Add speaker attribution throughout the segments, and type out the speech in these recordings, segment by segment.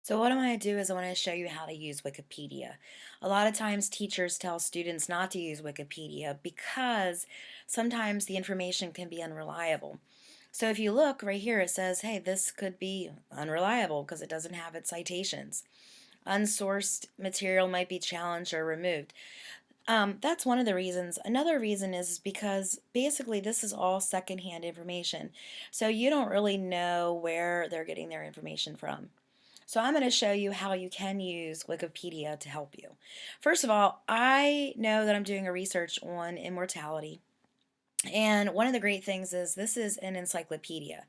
Speaker 1: So what I want to do is I want to show you how to use Wikipedia. A lot of times teachers tell students not to use Wikipedia because sometimes the information can be unreliable. So if you look right here, it says, hey, this could be unreliable because it doesn't have its citations. Unsourced material might be challenged or removed. That's one of the reasons. Another reason is because basically this is all secondhand information. So you don't really know where they're getting their information from. So I'm going to show you how you can use Wikipedia to help you. First of all, I know that I'm doing a research on immortality. And one of the great things is this is an encyclopedia.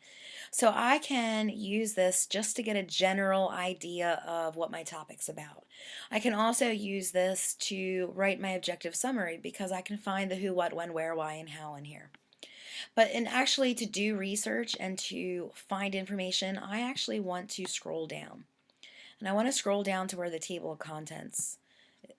Speaker 1: So I can use this just to get a general idea of what my topic's about. I can also use this to write my objective summary because I can find the who, what, when, where, why, and how in here. But in actually to do research and to find information, I actually want to scroll down. And I want to scroll down to where the table of contents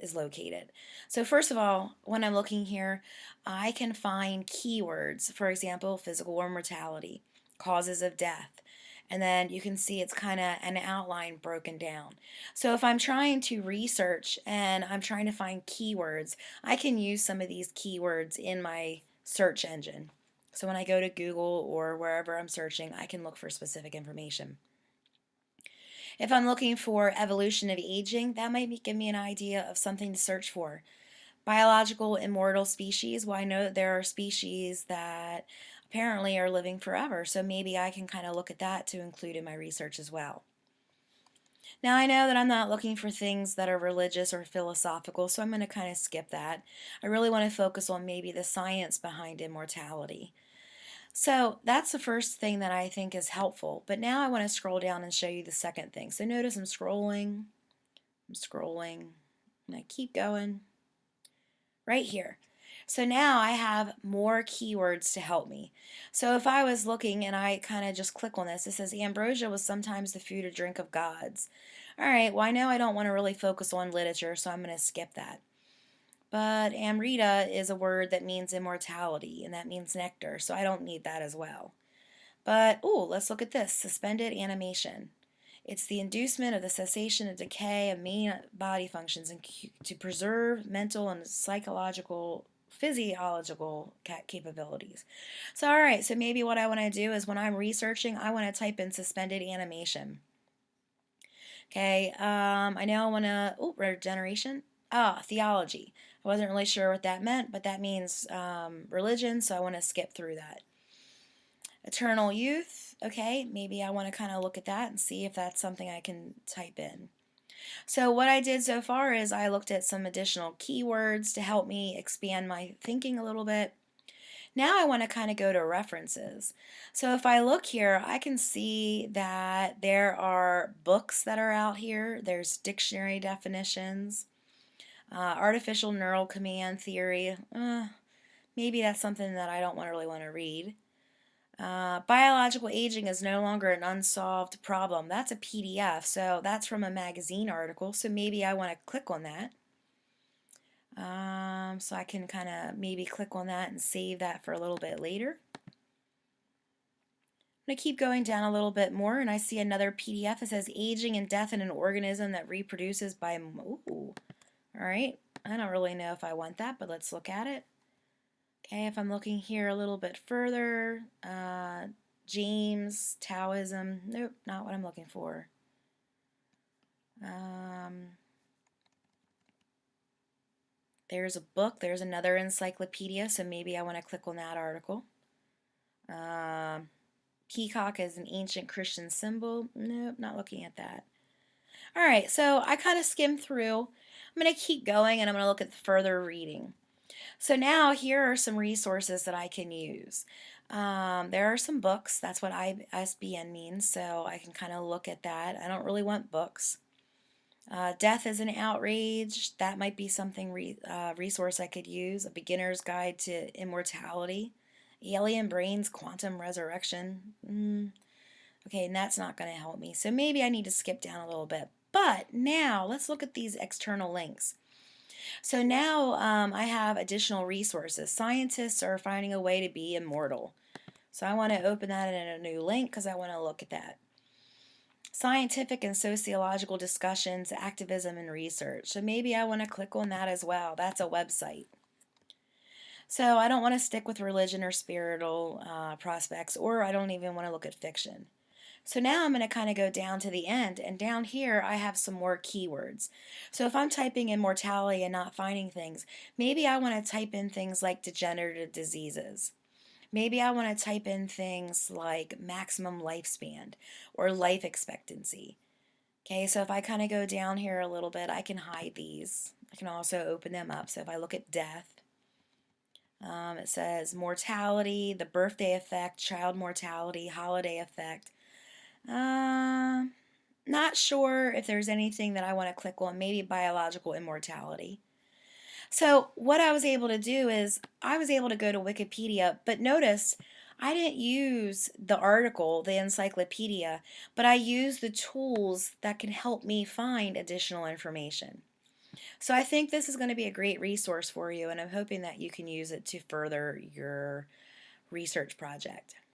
Speaker 1: is located. So first of all, when I'm looking here, I can find keywords, for example, physical mortality, causes of death, and then you can see it's kind of an outline broken down. So if I'm trying to research and I'm trying to find keywords, I can use some of these keywords in my search engine. So when I go to Google or wherever I'm searching, I can look for specific information. If I'm looking for evolution of aging, that might give me an idea of something to search for. Biological immortal species, well, I know that there are species that apparently are living forever, so maybe I can kind of look at that to include in my research as well. Now, I know that I'm not looking for things that are religious or philosophical, so I'm going to kind of skip that. I really want to focus on maybe the science behind immortality. So that's the first thing that I think is helpful. But now I want to scroll down and show you the second thing. So notice I'm scrolling, and I keep going right here. So now I have more keywords to help me. So if I was looking and I kind of just click on this, it says ambrosia was sometimes the food or drink of gods. All right, well I know I don't want to really focus on literature, so I'm going to skip that. But amrita is a word that means immortality, and that means nectar, so I don't need that as well. But, oh, let's look at this, suspended animation. It's the inducement of the cessation of decay of main body functions and to preserve mental and psychological, physiological capabilities. So, all right, so maybe what I want to do is when I'm researching, I want to type in suspended animation. Okay, I now want to, oh, regeneration. Theology. I wasn't really sure what that meant, but that means religion, so I want to skip through that. Eternal youth, okay, maybe I want to kind of look at that and see if that's something I can type in. So what I did so far is I looked at some additional keywords to help me expand my thinking a little bit. Now I want to kind of go to references. So if I look here, I can see that there are books that are out here. There's dictionary definitions, artificial neural command theory. Maybe that's something that I don't really want to read. Biological aging is no longer an unsolved problem. That's a PDF, so that's from a magazine article, so maybe I want to click on that. So I can kind of maybe click on that and save that for a little bit later. I'm going to keep going down a little bit more, and I see another PDF that says aging and death in an organism that reproduces by... Ooh, alright, I don't really know if I want that, but let's look at it. Okay, if I'm looking here a little bit further, James, Taoism, nope, not what I'm looking for. There's a book, there's another encyclopedia, so maybe I want to click on that article. Peacock is an ancient Christian symbol, nope, not looking at that. Alright, so I kind of skimmed through. I'm going to keep going and I'm going to look at the further reading. So now here are some resources that I can use. There are some books, that's what ISBN means, so I can kind of look at that. I don't really want books. Death is an outrage, that might be something resource I could use. A beginner's guide to immortality. Alien brains, quantum resurrection. Okay, and that's not going to help me, so maybe I need to skip down a little bit. But now let's look at these external links. So now I have additional resources. Scientists are finding a way to be immortal. So I want to open that in a new link because I want to look at that. Scientific and sociological discussions, activism, and research. So maybe I want to click on that as well. That's a website. So I don't want to stick with religion or spiritual prospects, or I don't even want to look at fiction. So now I'm going to kind of go down to the end, and down here I have some more keywords. So if I'm typing in mortality and not finding things, maybe I want to type in things like degenerative diseases. Maybe I want to type in things like maximum lifespan or life expectancy. Okay, so if I kind of go down here a little bit, I can hide these. I can also open them up. So if I look at death, it says mortality, the birthday effect, child mortality, holiday effect. Not sure if there's anything that I want to click on, maybe biological immortality. So what I was able to do is I was able to go to Wikipedia, but notice I didn't use the article, the encyclopedia, but I used the tools that can help me find additional information. So I think this is going to be a great resource for you, and I'm hoping that you can use it to further your research project.